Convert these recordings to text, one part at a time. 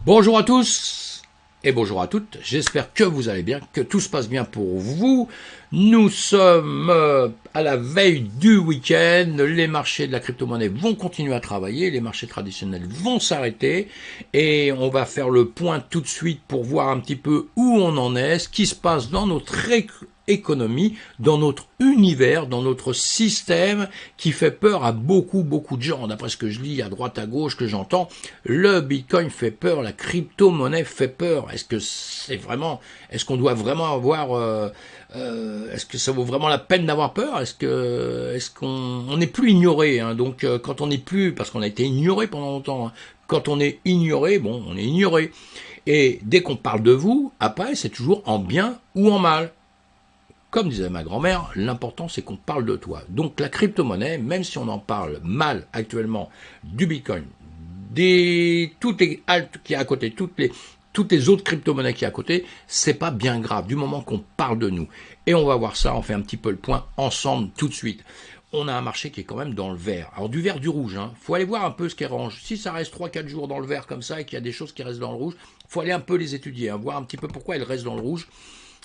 Bonjour à tous et bonjour à toutes, j'espère que vous allez bien, que tout se passe bien pour vous. Nous sommes à la veille du week-end, les marchés de la crypto-monnaie vont continuer à travailler, les marchés traditionnels vont s'arrêter et on va faire le point tout de suite pour voir un petit peu où on en est, ce qui se passe dans notre économie, dans notre univers, dans notre système qui fait peur à beaucoup de gens. D'après ce que je lis à droite à gauche, que j'entends, le Bitcoin fait peur, la crypto-monnaie fait peur. Est-ce qu'on doit vraiment avoir, est-ce que ça vaut vraiment la peine d'avoir peur? Est-ce qu'on n'est plus ignoré, hein? Donc quand on n'est plus, parce qu'on a été ignoré pendant longtemps, hein, quand on est ignoré, bon, on est ignoré. Et dès qu'on parle de vous, après, c'est toujours en bien ou en mal. Comme disait ma grand-mère, l'important c'est qu'on parle de toi. Donc la crypto-monnaie, même si on en parle mal actuellement du Bitcoin, toutes les alt qui est à côté, toutes les autres crypto-monnaies qui est à côté, c'est pas bien grave du moment qu'on parle de nous. Et on va voir ça, on fait un petit peu le point ensemble tout de suite. On a un marché qui est quand même dans le vert. Alors du vert, du rouge, hein. Faut aller voir un peu ce qui est orange. Si ça reste 3-4 jours dans le vert comme ça et qu'il y a des choses qui restent dans le rouge, faut aller un peu les étudier, hein, voir un petit peu pourquoi elles restent dans le rouge.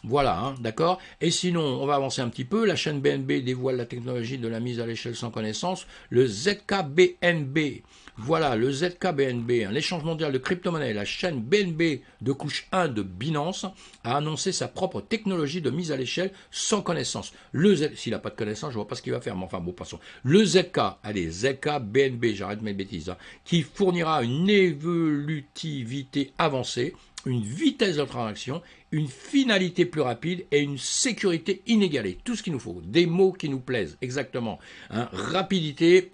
Voilà, hein, d'accord. Et sinon, on va avancer un petit peu. La chaîne BNB dévoile la technologie de la mise à l'échelle sans connaissance. Le ZKBNB, voilà, le ZKBNB, hein, l'échange mondial de crypto-monnaies, la chaîne BNB de couche 1 de Binance, a annoncé sa propre technologie de mise à l'échelle sans connaissance. S'il n'a pas de connaissance, je ne vois pas ce qu'il va faire, mais enfin, bon, passons. Le ZK, allez, ZKBNB, j'arrête mes bêtises, hein, qui fournira une évolutivité avancée, une vitesse de transaction, une finalité plus rapide et une sécurité inégalée. Tout ce qu'il nous faut. Des mots qui nous plaisent, exactement. Hein, rapidité,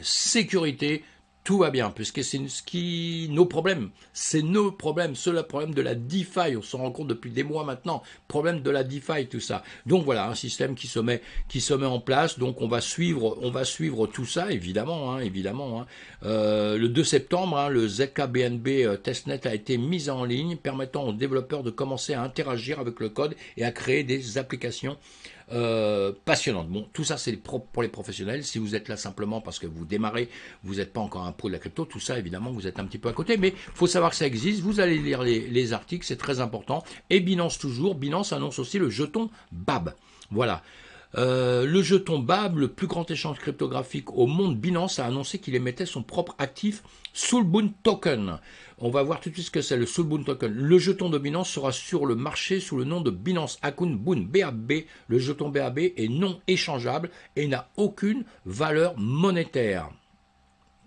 sécurité, tout va bien, puisque c'est nos problèmes. C'est nos problèmes. C'est le problème de la DeFi. On s'en rend compte depuis des mois maintenant. Problème de la DeFi, tout ça. Donc voilà, un système qui se met en place. Donc on va suivre tout ça, évidemment. Hein, évidemment. Hein. Le 2 septembre, hein, le ZKBNB testnet a été mis en ligne, permettant aux développeurs de commencer à interagir avec le code et à créer des applications passionnante. Bon, tout ça c'est pour les professionnels. Si vous êtes là simplement parce que vous démarrez, vous n'êtes pas encore un pro de la crypto, tout ça évidemment vous êtes un petit peu à côté, mais il faut savoir que ça existe. Vous allez lire les articles, c'est très important. Et Binance toujours, Binance annonce aussi le jeton BAB. Voilà. Le jeton BAB, le plus grand échange cryptographique au monde, Binance a annoncé qu'il émettait son propre actif Soulboon Token. On va voir tout de suite ce que c'est le Soulboon Token. Le jeton de Binance sera sur le marché sous le nom de Binance Akun Boon BAB. Le jeton BAB est non échangeable et n'a aucune valeur monétaire.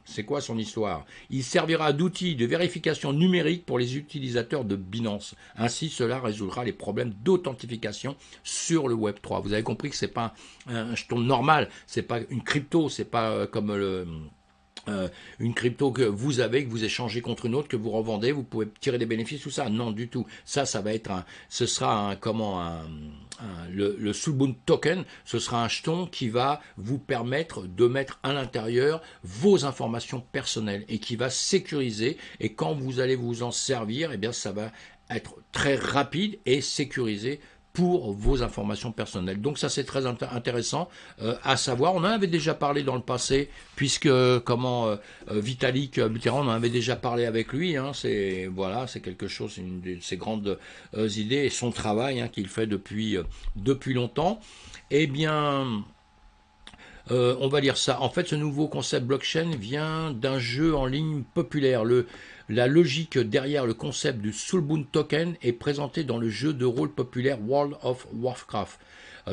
C'est quoi son histoire? Il servira d'outil de vérification numérique pour les utilisateurs de Binance. Ainsi, cela résoudra les problèmes d'authentification sur le Web3. Vous avez compris que c'est pas un jeton normal, c'est pas une crypto, c'est pas comme une crypto que vous avez, que vous échangez contre une autre, que vous revendez, vous pouvez tirer des bénéfices, tout ça. Non, du tout. Ça va être ce sera le Soulboon Token, ce sera un jeton qui va vous permettre de mettre à l'intérieur vos informations personnelles et qui va sécuriser. Et quand vous allez vous en servir, eh bien, ça va être très rapide et sécurisé pour vos informations personnelles. Donc ça c'est très intéressant à savoir. On en avait déjà parlé dans le passé, puisque Vitalik Buterin, on en avait déjà parlé avec lui. Hein, c'est quelque chose, c'est une de ses grandes idées et son travail hein, qu'il fait depuis longtemps. Eh bien, on va lire ça. En fait, ce nouveau concept blockchain vient d'un jeu en ligne populaire. La logique derrière le concept du Soulboon Token est présentée dans le jeu de rôle populaire World of Warcraft.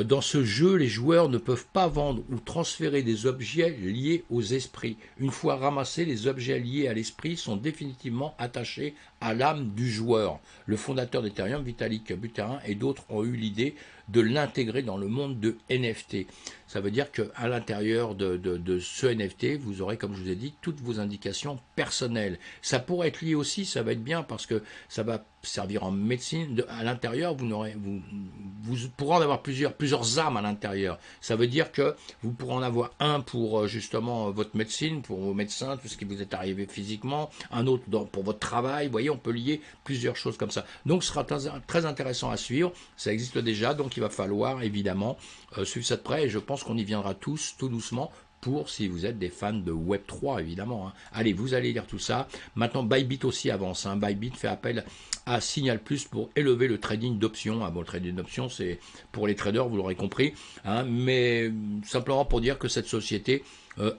Dans ce jeu, les joueurs ne peuvent pas vendre ou transférer des objets liés aux esprits. Une fois ramassés, les objets liés à l'esprit sont définitivement attachés à l'âme du joueur. Le fondateur d'Ethereum, Vitalik Buterin, et d'autres ont eu l'idée de l'intégrer dans le monde de NFT. Ça veut dire qu'à l'intérieur de ce NFT, vous aurez, comme je vous ai dit, toutes vos indications personnelles. Ça pourrait être lié aussi, ça va être bien parce que ça va servir en médecine. À l'intérieur, vous pourrez en avoir plusieurs âmes à l'intérieur. Ça veut dire que vous pourrez en avoir un pour justement votre médecine, pour vos médecins, tout ce qui vous est arrivé physiquement, un autre pour votre travail. Vous voyez, on peut lier plusieurs choses comme ça. Donc, ce sera très intéressant à suivre. Ça existe déjà, donc il va falloir évidemment suivre ça de près. Et je pense qu'on y viendra tous, tout doucement, pour si vous êtes des fans de Web3, évidemment. Hein. Allez, vous allez lire tout ça. Maintenant, Bybit aussi avance. Hein. Bybit fait appel à Signal Plus pour élever le trading d'options. Ah, bon, le trading d'options, c'est pour les traders, vous l'aurez compris. Hein, mais simplement pour dire que cette société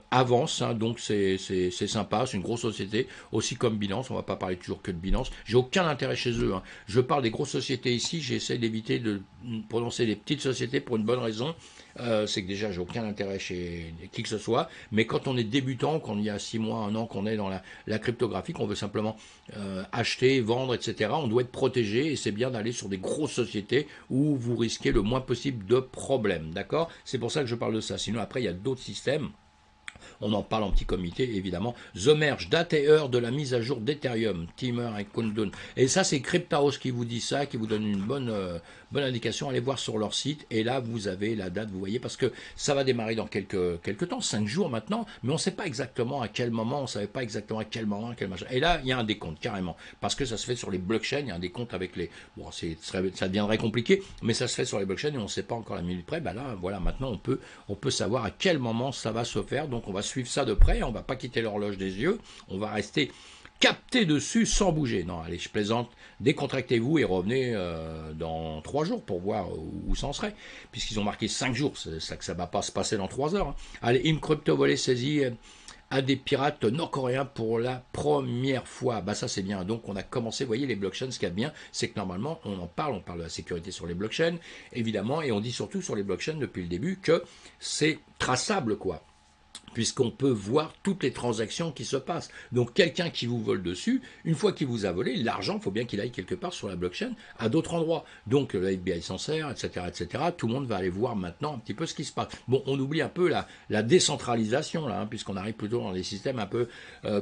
avance, hein, donc c'est sympa, c'est une grosse société, aussi comme Binance, on va pas parler toujours que de Binance, j'ai aucun intérêt chez eux, hein. Je parle des grosses sociétés ici, j'essaie d'éviter de prononcer les petites sociétés pour une bonne raison, c'est que déjà j'ai aucun intérêt chez qui que ce soit, mais quand on est débutant, quand il y a 6 mois, 1 an qu'on est dans la cryptographie, qu'on veut simplement acheter, vendre, etc., on doit être protégé et c'est bien d'aller sur des grosses sociétés où vous risquez le moins possible de problèmes, d'accord? C'est pour ça que je parle de ça, sinon après il y a d'autres systèmes. On en parle en petit comité, évidemment. The Merge, date et heure de la mise à jour d'Ethereum, Timmer et Countdown. Et ça, c'est Cryptaos qui vous dit ça, qui vous donne une bonne indication. Allez voir sur leur site. Et là, vous avez la date, vous voyez, parce que ça va démarrer dans quelques temps, 5 jours maintenant, mais on ne sait pas exactement à quel moment, on ne savait pas exactement à quel moment, quel machin. Et là, il y a un décompte, carrément. Parce que ça se fait sur les blockchains, il y a un décompte avec les... Bon, ça deviendrait compliqué, mais ça se fait sur les blockchains et on ne sait pas encore la minute près. Ben là, voilà, maintenant, on peut savoir à quel moment ça va se faire. Donc, on va suivre ça de près, on va pas quitter l'horloge des yeux, on va rester capté dessus sans bouger. Non, allez, je plaisante, décontractez-vous et revenez dans 3 jours pour voir où ça en serait, puisqu'ils ont marqué 5 jours, c'est ça que ça va pas se passer dans 3 heures. Hein. Allez, Crypto volé saisi à des pirates nord-coréens pour la première fois. Bah ça c'est bien, donc on a commencé, vous voyez les blockchains, ce qu'il y a de bien, c'est que normalement on parle de la sécurité sur les blockchains, évidemment, et on dit surtout sur les blockchains depuis le début que c'est traçable quoi. Puisqu'on peut voir toutes les transactions qui se passent. Donc quelqu'un qui vous vole dessus, une fois qu'il vous a volé, l'argent, il faut bien qu'il aille quelque part sur la blockchain, à d'autres endroits. Donc le FBI s'en sert, etc., etc. Tout le monde va aller voir maintenant un petit peu ce qui se passe. Bon, on oublie un peu la décentralisation, là, hein, puisqu'on arrive plutôt dans des systèmes un peu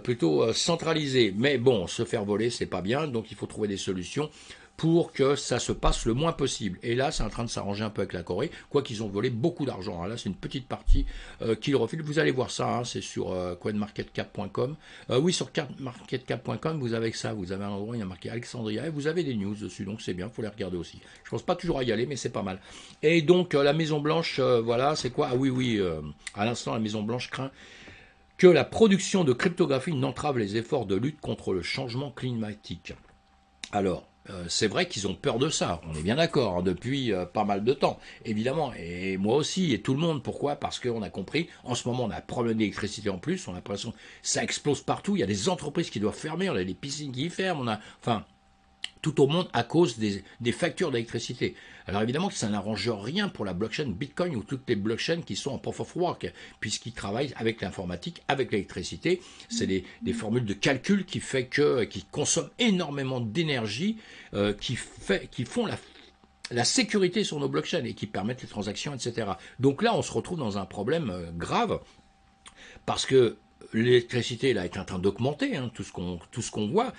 plutôt centralisés. Mais bon, se faire voler, c'est pas bien, donc il faut trouver des solutions pour que ça se passe le moins possible. Et là, c'est en train de s'arranger un peu avec la Corée, quoi qu'ils ont volé beaucoup d'argent. Hein. Là, c'est une petite partie qu'ils refilent. Vous allez voir ça, hein, c'est sur coinmarketcap.com. Oui, sur coinmarketcap.com, vous avez ça, vous avez un endroit, il y a marqué Alexandria, et vous avez des news dessus, donc c'est bien, il faut les regarder aussi. Je pense pas toujours à y aller, mais c'est pas mal. Et donc, la Maison Blanche, voilà, c'est quoi? Ah oui, à l'instant, la Maison Blanche craint que la production de cryptographie n'entrave les efforts de lutte contre le changement climatique. Alors, c'est vrai qu'ils ont peur de ça, on est bien d'accord, hein, depuis pas mal de temps, évidemment, et moi aussi, et tout le monde, pourquoi? Parce qu'on a compris, en ce moment on a un problème d'électricité en plus, on a l'impression que ça explose partout, il y a des entreprises qui doivent fermer, on a des piscines qui ferment, enfin, tout au monde à cause des factures d'électricité. Alors évidemment que ça n'arrange rien pour la blockchain Bitcoin ou toutes les blockchains qui sont en proof of work, puisqu'ils travaillent avec l'informatique, avec l'électricité. C'est des formules de calcul qui consomment énormément d'énergie, qui font la sécurité sur nos blockchains et qui permettent les transactions, etc. Donc là, on se retrouve dans un problème grave, parce que l'électricité là est en train d'augmenter, hein, tout ce qu'on voit,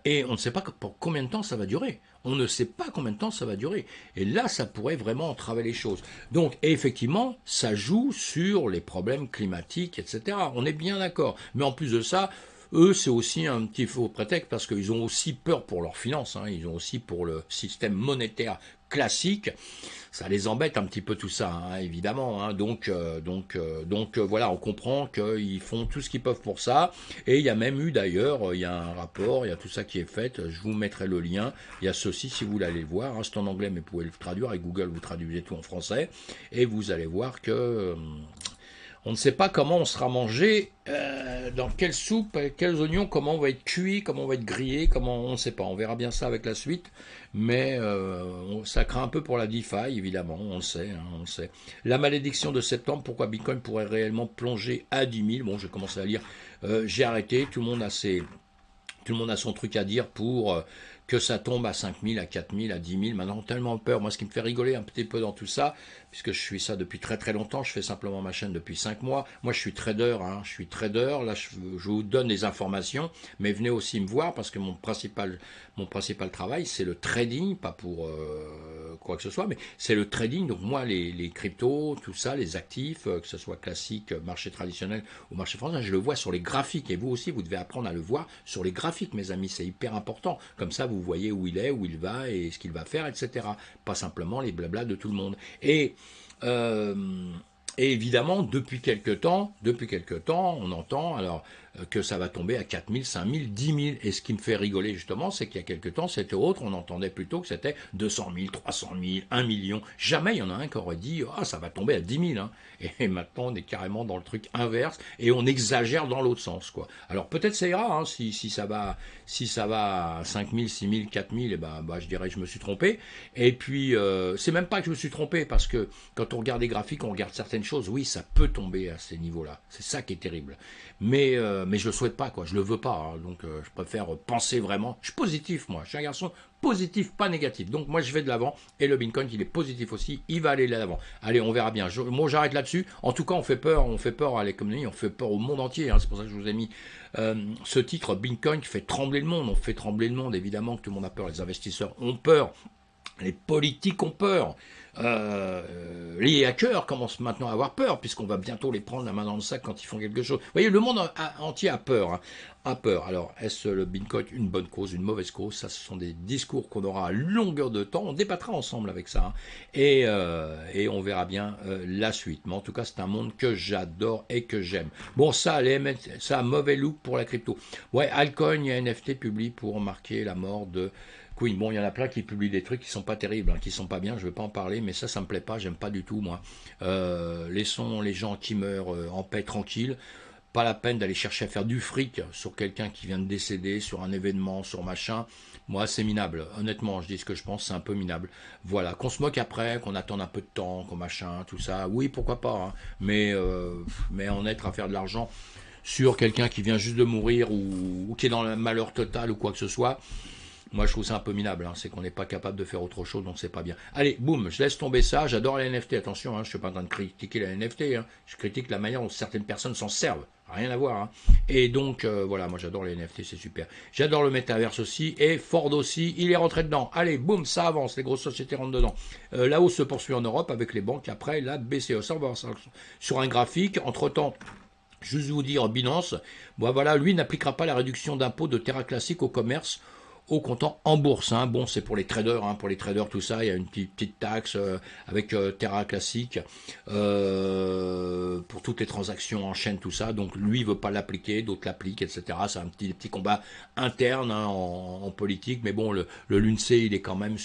et on ne sait pas pour combien de temps ça va durer. On ne sait pas combien de temps ça va durer. Et là, ça pourrait vraiment entraver les choses. Donc, effectivement, ça joue sur les problèmes climatiques, etc. On est bien d'accord. Mais en plus de ça, eux, c'est aussi un petit faux prétexte parce qu'ils ont aussi peur pour leurs finances. Hein. Ils ont aussi pour le système monétaire classique. Ça les embête un petit peu tout ça, hein, évidemment. Hein. Donc, voilà, on comprend qu'ils font tout ce qu'ils peuvent pour ça. Et il y a même eu d'ailleurs, il y a un rapport, il y a tout ça qui est fait. Je vous mettrai le lien. Il y a ceci si vous voulez aller le voir. Hein. C'est en anglais, mais vous pouvez le traduire. Avec Google, vous traduisez tout en français. Et vous allez voir que... on ne sait pas comment on sera mangé, dans quelle soupe, quels oignons, comment on va être cuit, comment on va être grillé, on ne sait pas. On verra bien ça avec la suite, mais ça craint un peu pour la DeFi, évidemment, on le sait, hein, on le sait. La malédiction de septembre, pourquoi Bitcoin pourrait réellement plonger à 10 000? Bon, j'ai commencé à lire, j'ai arrêté, tout le monde a son truc à dire pour que ça tombe à 5 000, à 4 000, à 10 000. Maintenant, tellement peur. Moi, ce qui me fait rigoler un petit peu dans tout ça, puisque je suis ça depuis très très longtemps, je fais simplement ma chaîne depuis 5 mois. Moi, je suis trader, hein, je suis trader. Là, je vous donne des informations, mais venez aussi me voir parce que mon principal travail, c'est le trading, pas pour quoi que ce soit, mais c'est le trading. Donc moi, les cryptos, tout ça, les actifs, que ce soit classique, marché traditionnel ou marché français, je le vois sur les graphiques. Et vous aussi, vous devez apprendre à le voir sur les graphiques, mes amis. C'est hyper important. Comme ça, vous voyez où il est, où il va et ce qu'il va faire, etc. Pas simplement les blablas de tout le monde. Et Et évidemment, depuis quelque temps, on entend alors que ça va tomber à 4 000, 5 000, 10 000. Et ce qui me fait rigoler justement, c'est qu'il y a quelque temps, c'était autre. On entendait plutôt que c'était 200 000, 300 000, 1 million. Jamais il y en a un qui aurait dit ah ça va tomber à 10 000. Hein. Et maintenant, on est carrément dans le truc inverse et on exagère dans l'autre sens, quoi. Alors peut-être ça ira hein, si ça va à 5 000, 6 000, 4 000. Et bah je dirais que je me suis trompé. Et puis c'est même pas que je me suis trompé parce que quand on regarde les graphiques, on regarde certaines choses, oui, ça peut tomber à ces niveaux-là. C'est ça qui est terrible. Mais je le souhaite pas, quoi. Je le veux pas. Hein. Donc, je préfère penser vraiment. Je suis positif, moi. Je suis un garçon positif, pas négatif. Donc, moi, je vais de l'avant. Et le Bitcoin, il est positif aussi. Il va aller de l'avant. Allez, on verra bien. Moi, j'arrête là-dessus. En tout cas, on fait peur à l'économie. On fait peur au monde entier. Hein. C'est pour ça que je vous ai mis ce titre Bitcoin qui fait trembler le monde. On fait trembler le monde. Évidemment que tout le monde a peur. Les investisseurs ont peur. Les politiques ont peur. Les hackers commencent maintenant à avoir peur, puisqu'on va bientôt les prendre la main dans le sac quand ils font quelque chose. Vous voyez, le monde entier a peur. Hein, a peur. Alors, est-ce le Bitcoin une bonne cause, une mauvaise cause? Ça, ce sont des discours qu'on aura à longueur de temps. On débattra ensemble avec ça. Hein, et on verra bien la suite. Mais en tout cas, c'est un monde que j'adore et que j'aime. Bon, ça a un mauvais look pour la crypto. Ouais, Alcoin et NFT publient pour marquer la mort de Queen. Bon, il y en a plein qui publient des trucs qui sont pas terribles, hein, qui sont pas bien, je veux pas en parler, mais ça me plaît pas, j'aime pas du tout, moi. Laissons les gens qui meurent en paix tranquille. Pas la peine d'aller chercher à faire du fric sur quelqu'un qui vient de décéder, sur un événement, sur machin. Moi, c'est minable. Honnêtement, je dis ce que je pense, c'est un peu minable. Voilà, qu'on se moque après, qu'on attende un peu de temps, qu'on machin, tout ça. Oui, pourquoi pas. Hein. Mais en être à faire de l'argent sur quelqu'un qui vient juste de mourir ou qui est dans le malheur total ou quoi que ce soit. Moi, je trouve ça un peu minable, hein. C'est qu'on n'est pas capable de faire autre chose, donc c'est pas bien. Allez, boum, je laisse tomber ça. J'adore la NFT, attention, hein, je suis pas en train de critiquer la NFT. Hein. Je critique la manière dont certaines personnes s'en servent. Rien à voir. Hein. Et donc, voilà, moi j'adore les NFT, c'est super. J'adore le métaverse aussi, et Ford aussi, il est rentré dedans. Allez, boum, ça avance, les grosses sociétés rentrent dedans. La hausse se poursuit en Europe avec les banques, après la BCE. Ça, on va voir ça sur un graphique. Entre-temps, juste vous dire, Binance, bon, voilà, lui n'appliquera pas la réduction d'impôt de Terra Classique au commerce au comptant en bourse. Hein. Bon, c'est pour les traders, hein, tout ça, il y a une petite taxe avec Terra Classique pour toutes les transactions en chaîne, tout ça. Donc lui, il veut pas l'appliquer, d'autres l'appliquent, etc. C'est un petit combat interne hein, en politique, mais bon, le l'UNCE, il est quand même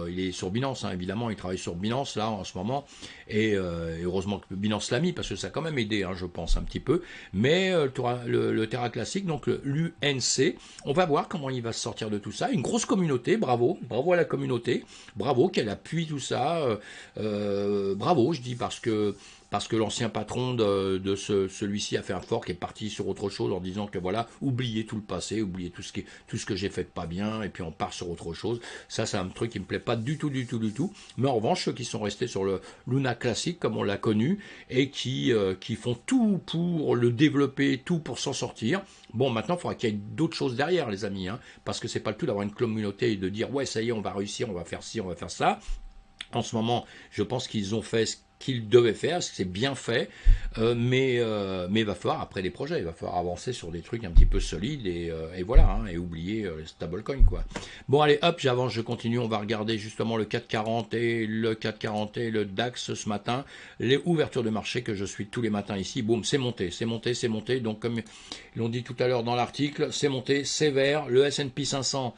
il est sur Binance, hein, évidemment, il travaille sur Binance là en ce moment, et heureusement que Binance l'a mis parce que ça a quand même aidé, hein, je pense un petit peu. Mais le Terra Classique, donc l'UNC, on va voir comment il va se sortir de tout ça. Une grosse communauté, bravo à la communauté, bravo qu'elle appuie tout ça, bravo, je dis parce que l'ancien patron de celui-ci a fait un fork et est parti sur autre chose en disant que voilà, oubliez tout le passé, oubliez tout ce que j'ai fait de pas bien, et puis on part sur autre chose. Ça, c'est un truc qui me plaît pas du tout. Mais en revanche, ceux qui sont restés sur le Luna classique, comme on l'a connu, et qui font tout pour le développer, tout pour s'en sortir. Bon, maintenant, il faudra qu'il y ait d'autres choses derrière, les amis, hein, parce que c'est pas le tout d'avoir une communauté et de dire ouais, ça y est, on va réussir, on va faire ci, on va faire ça. En ce moment, je pense qu'ils ont fait ce qu'ils devaient faire, c'est bien fait, mais il va falloir après des projets, il va falloir avancer sur des trucs un petit peu solides et voilà, hein, et oublier les stablecoins quoi. Bon allez hop, j'avance, je continue, on va regarder justement le 440 et le 440 et le DAX ce matin, les ouvertures de marché que je suis tous les matins ici, boum, c'est monté, donc comme ils l'ont dit tout à l'heure dans l'article, c'est monté, c'est vert, le S&P 500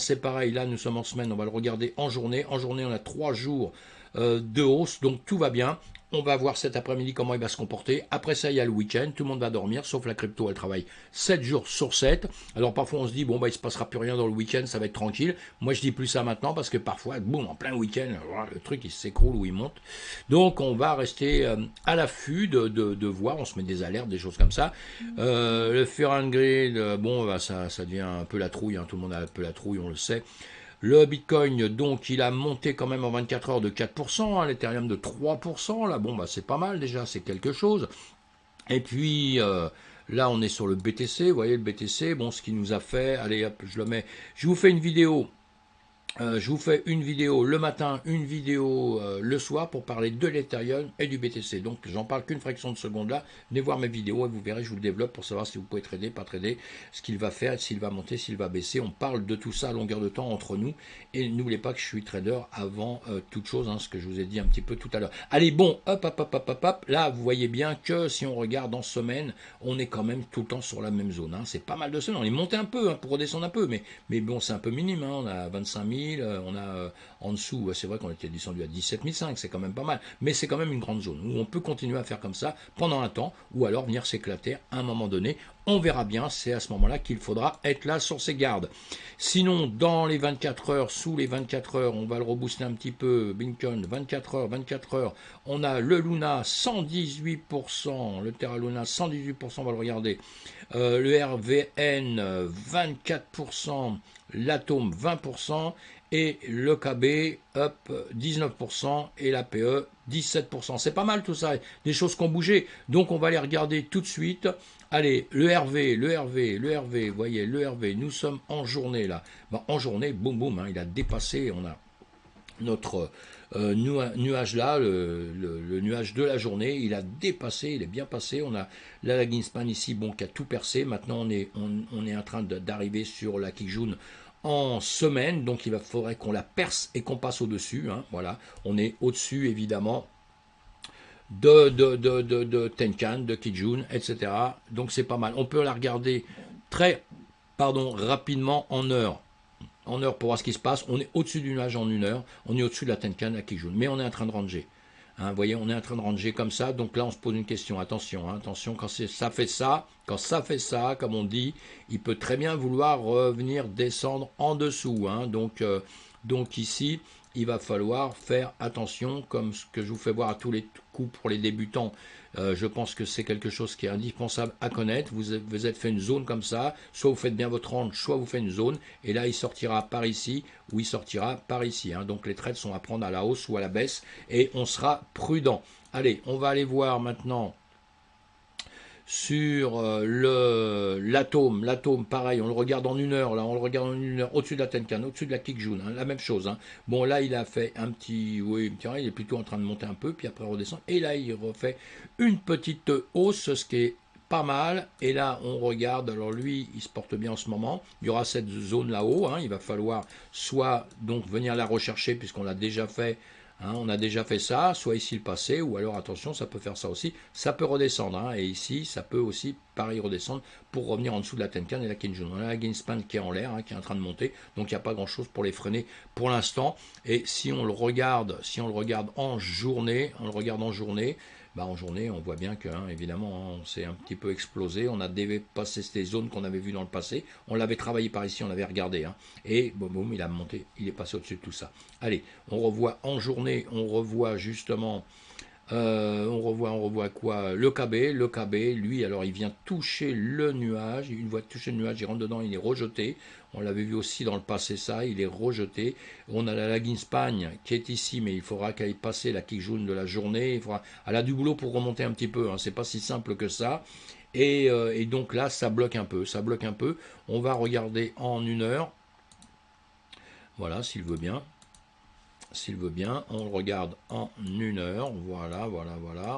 c'est pareil, là nous sommes en semaine, on va le regarder en journée, on a 3 jours de hausse, donc tout va bien. On va voir cet après-midi comment il va se comporter. Après ça, il y a le week-end, tout le monde va dormir, sauf la crypto, elle travaille 7 jours sur 7. Alors parfois on se dit, bon bah il se passera plus rien dans le week-end, ça va être tranquille. Moi je dis plus ça maintenant parce que parfois, boum, en plein week-end, le truc il s'écroule ou il monte. Donc on va rester à l'affût de voir, on se met des alertes, des choses comme ça. Le Fear and Greed, bon bah, ça devient un peu la trouille, hein, tout le monde a un peu la trouille, on le sait. Le Bitcoin, donc, il a monté quand même en 24 heures de 4%, hein, l'Ethereum de 3%, là, bon, bah, c'est pas mal déjà, c'est quelque chose. Et puis, là, on est sur le BTC, vous voyez, le BTC, bon, ce qui nous a fait, allez, hop, je le mets, je vous fais une vidéo Je vous fais une vidéo le matin, une vidéo le soir pour parler de l'Ethereum et du BTC. Donc j'en parle qu'une fraction de seconde là. Venez voir mes vidéos et vous verrez, je vous le développe pour savoir si vous pouvez trader, pas trader, ce qu'il va faire, s'il va monter, s'il va baisser. On parle de tout ça à longueur de temps entre nous. Et n'oubliez pas que je suis trader avant toute chose, hein, ce que je vous ai dit un petit peu tout à l'heure. Allez, bon, hop. Là, vous voyez bien que si on regarde en semaine, on est quand même tout le temps sur la même zone. Hein. C'est pas mal de semaines. On est monté un peu pour redescendre un peu, mais bon, c'est un peu minime. Hein. On a 25 000. On a en dessous, c'est vrai qu'on était descendu à 17 500, c'est quand même pas mal, mais c'est quand même une grande zone où on peut continuer à faire comme ça pendant un temps, ou alors venir s'éclater à un moment donné. On verra bien, c'est à ce moment-là qu'il faudra être là sur ses gardes. Sinon, dans les 24 heures, sous les 24 heures, on va le rebooster un petit peu, Bitcoin, 24 heures, on a le Luna 118%, le Terra Luna 118%, on va le regarder, le RVN 24%, l'Atome 20%, et le KB up 19% et la PE 17%. C'est pas mal tout ça, des choses qui ont bougé. Donc on va les regarder tout de suite. Allez, le RV, vous voyez, le RV, nous sommes en journée là. Ben, en journée, boum boum, hein, il a dépassé, on a notre nuage là, le nuage de la journée, il a dépassé, il est bien passé. On a la lagging span ici, bon, qui a tout percé. Maintenant, on est en train d'arriver sur la Kijun en semaine, donc il faudrait qu'on la perce et qu'on passe au-dessus. Hein, voilà, on est au-dessus évidemment de Tenkan, de Kijun, etc. Donc c'est pas mal. On peut la regarder rapidement en heure. En heure pour voir ce qui se passe. On est au-dessus du nuage en une heure. On est au-dessus de la Tenkan, la Kijun. Mais on est en train de ranger. Hein, vous voyez, on est en train de ranger comme ça. Donc là, on se pose une question. Attention, hein, attention, quand ça fait ça, comme on dit, il peut très bien vouloir revenir descendre en dessous. Hein, donc ici, il va falloir faire attention, comme ce que je vous fais voir à tous les coups pour les débutants. Je pense que c'est quelque chose qui est indispensable à connaître. Vous êtes fait une zone comme ça, soit vous faites bien votre range, soit vous faites une zone, et là il sortira par ici, ou il sortira par ici. Hein. Donc les trades sont à prendre à la hausse ou à la baisse, et on sera prudent. Allez, on va aller voir maintenant sur l'atome, pareil, on le regarde en une heure, là, on le regarde en une heure, au-dessus de la Tenkan, au-dessus de la Kijun, hein, la même chose. Hein. Bon, là, il a fait un petit, oui, il est plutôt en train de monter un peu, puis après redescend, et là, il refait une petite hausse, ce qui est pas mal, et là, on regarde, alors lui, il se porte bien en ce moment, il y aura cette zone là-haut, hein, il va falloir soit donc venir la rechercher, puisqu'on l'a déjà fait. Hein, on a déjà fait ça, soit ici le passé, ou alors attention, ça peut faire ça aussi, ça peut redescendre, hein, et ici, ça peut aussi, pareil, redescendre pour revenir en dessous de la Tenkan et la Kijun. On a la Greenspan qui est en l'air, hein, qui est en train de monter, donc il n'y a pas grand-chose pour les freiner pour l'instant, et si on le regarde en journée, bah en journée, on voit bien que, hein, évidemment, hein, on s'est un petit peu explosé. On a dépassé ces zones qu'on avait vues dans le passé. On l'avait travaillé par ici, on l'avait regardé. Hein, et boum, boum, il a monté, il est passé au-dessus de tout ça. Allez, on revoit en journée, on revoit justement on revoit quoi? Le KB, lui, alors il vient toucher le nuage, une fois toucher le nuage, il rentre dedans, il est rejeté. On l'avait vu aussi dans le passé ça, il est rejeté. On a la lagging span qui est ici, mais il faudra qu'elle passe la Kijun de la journée. Elle a du boulot pour remonter un petit peu, hein, c'est pas si simple que ça. Et donc là, ça bloque un peu, On va regarder en une heure. Voilà, s'il veut bien. On le regarde en une heure, voilà,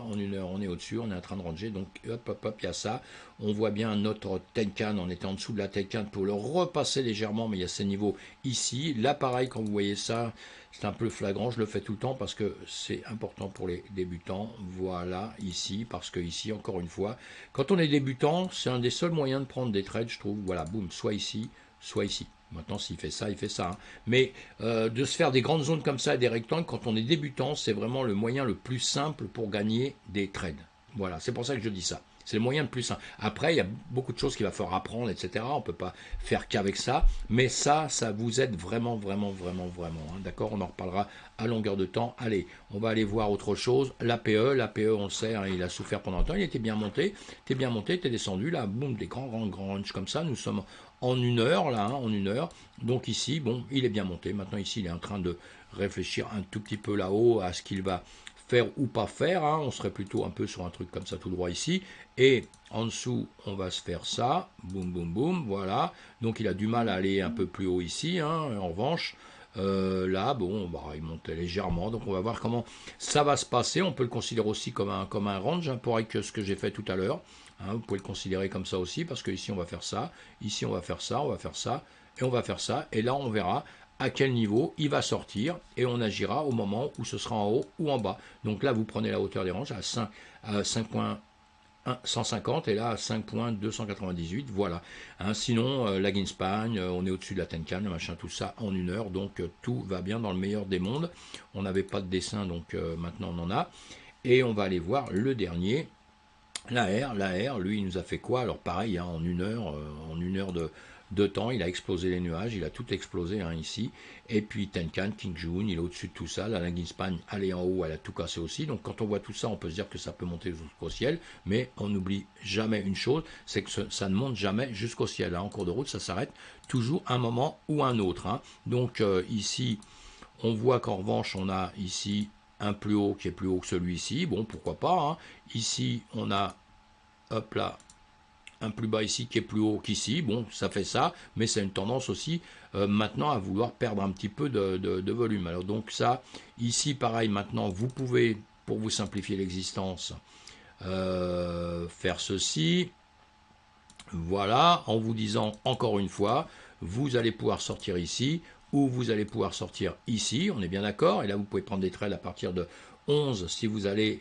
en une heure on est au-dessus, on est en train de ranger, donc hop, il y a ça, on voit bien notre Tenkan, on était en dessous de la Tenkan pour le repasser légèrement, mais il y a ces niveaux ici, là pareil, quand vous voyez ça, c'est un peu flagrant, je le fais tout le temps parce que c'est important pour les débutants, voilà, ici, parce que ici, encore une fois, quand on est débutant, c'est un des seuls moyens de prendre des trades, je trouve, voilà, boum, soit ici, soit ici. Maintenant, s'il fait ça, il fait ça. Hein. Mais de se faire des grandes zones comme ça et des rectangles, quand on est débutant, c'est vraiment le moyen le plus simple pour gagner des trades. Voilà, c'est pour ça que je dis ça. C'est le moyen le plus simple. Après, il y a beaucoup de choses qu'il va falloir apprendre, etc. On ne peut pas faire qu'avec ça. Mais ça vous aide vraiment. Hein. D'accord? On en reparlera à longueur de temps. Allez, on va aller voir autre chose. L'APE, on le sait, hein, il a souffert pendant un temps. Il était bien monté. T'es descendu. Là, boum, des grands ranges comme ça. Nous sommes en une heure, là, hein, en une heure. Donc ici, bon, il est bien monté. Maintenant, ici, il est en train de réfléchir un tout petit peu là-haut à ce qu'il va faire ou pas faire, hein. On serait plutôt un peu sur un truc comme ça tout droit ici, et en dessous on va se faire ça, boum, voilà, donc il a du mal à aller un peu plus haut ici, hein, en revanche, Là, bon, bah, il montait légèrement, donc on va voir comment ça va se passer. On peut le considérer aussi comme un range, hein, pareil que ce que j'ai fait tout à l'heure. Hein, vous pouvez le considérer comme ça aussi, parce que ici on va faire ça, ici on va faire ça, on va faire ça, et on va faire ça, et là on verra à quel niveau il va sortir, et on agira au moment où ce sera en haut ou en bas. Donc là, vous prenez la hauteur des ranges à 5.150 et là à 5.298, voilà. Hein, sinon, la Ginspan, on est au-dessus de la Tenkan, machin, tout ça en 1 heure, donc tout va bien dans le meilleur des mondes. On n'avait pas de dessin, donc maintenant on en a. Et on va aller voir le dernier, la R, lui, il nous a fait quoi? Alors pareil, hein, en 1 heure, de temps, il a explosé les nuages, il a tout explosé hein, ici. Et puis Tenkan, King Jun, il est au-dessus de tout ça. La Ginspan, elle est en haut, elle a tout cassé aussi. Donc quand on voit tout ça, on peut se dire que ça peut monter jusqu'au ciel. Mais on n'oublie jamais une chose, c'est que ça ne monte jamais jusqu'au ciel. Hein. En cours de route, ça s'arrête toujours un moment ou un autre. Hein. Donc ici, on voit qu'en revanche, on a ici un plus haut qui est plus haut que celui-ci. Bon, pourquoi pas. Hein. Ici, on a, hop là, un plus bas ici qui est plus haut qu'ici. Bon, ça fait ça, mais c'est une tendance aussi maintenant à vouloir perdre un petit peu de volume. Alors donc ça, ici, pareil, maintenant, vous pouvez, pour vous simplifier l'existence, faire ceci. Voilà, en vous disant encore une fois, vous allez pouvoir sortir ici, ou vous allez pouvoir sortir ici, on est bien d'accord, et là vous pouvez prendre des trades à partir de 11 si vous allez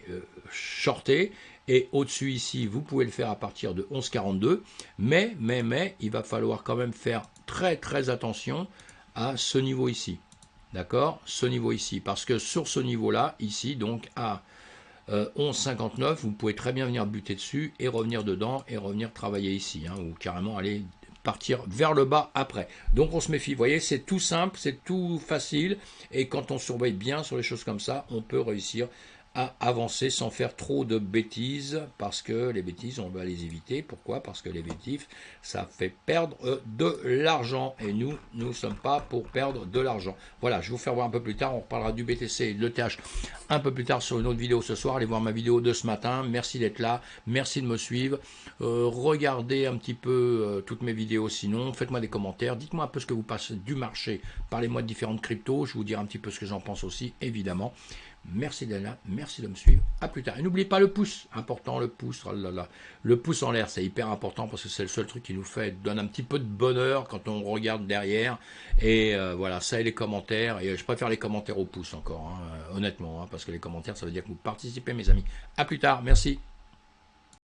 shorter, et au-dessus ici, vous pouvez le faire à partir de 11,42, mais, il va falloir quand même faire très très attention à ce niveau ici, d'accord, ce niveau ici, parce que sur ce niveau-là, ici, donc à 11,59, vous pouvez très bien venir buter dessus et revenir dedans et revenir travailler ici, hein, ou carrément aller partir vers le bas après. Donc on se méfie, vous voyez, c'est tout simple, c'est tout facile, et quand on surveille bien sur les choses comme ça, on peut réussir à avancer sans faire trop de bêtises, parce que les bêtises, on va les éviter. Pourquoi? Parce que les bêtises, ça fait perdre de l'argent, et nous ne sommes pas pour perdre de l'argent. Voilà, je vais vous faire voir un peu plus tard, on reparlera du BTC et de l'ETH un peu plus tard sur une autre vidéo ce soir. Allez voir ma vidéo de ce matin, merci d'être là, merci de me suivre, regardez un petit peu toutes mes vidéos sinon, faites-moi des commentaires, dites-moi un peu ce que vous pensez du marché, parlez-moi de différentes cryptos, je vous dirai un petit peu ce que j'en pense aussi, évidemment. Merci d'être là, merci de me suivre, à plus tard. Et n'oubliez pas le pouce, important le pouce, oh là là. Le pouce en l'air, c'est hyper important parce que c'est le seul truc qui nous donne un petit peu de bonheur quand on regarde derrière. Et voilà, ça et les commentaires, et je préfère les commentaires au pouce encore, hein, honnêtement, hein, parce que les commentaires, ça veut dire que vous participez mes amis. À plus tard, merci.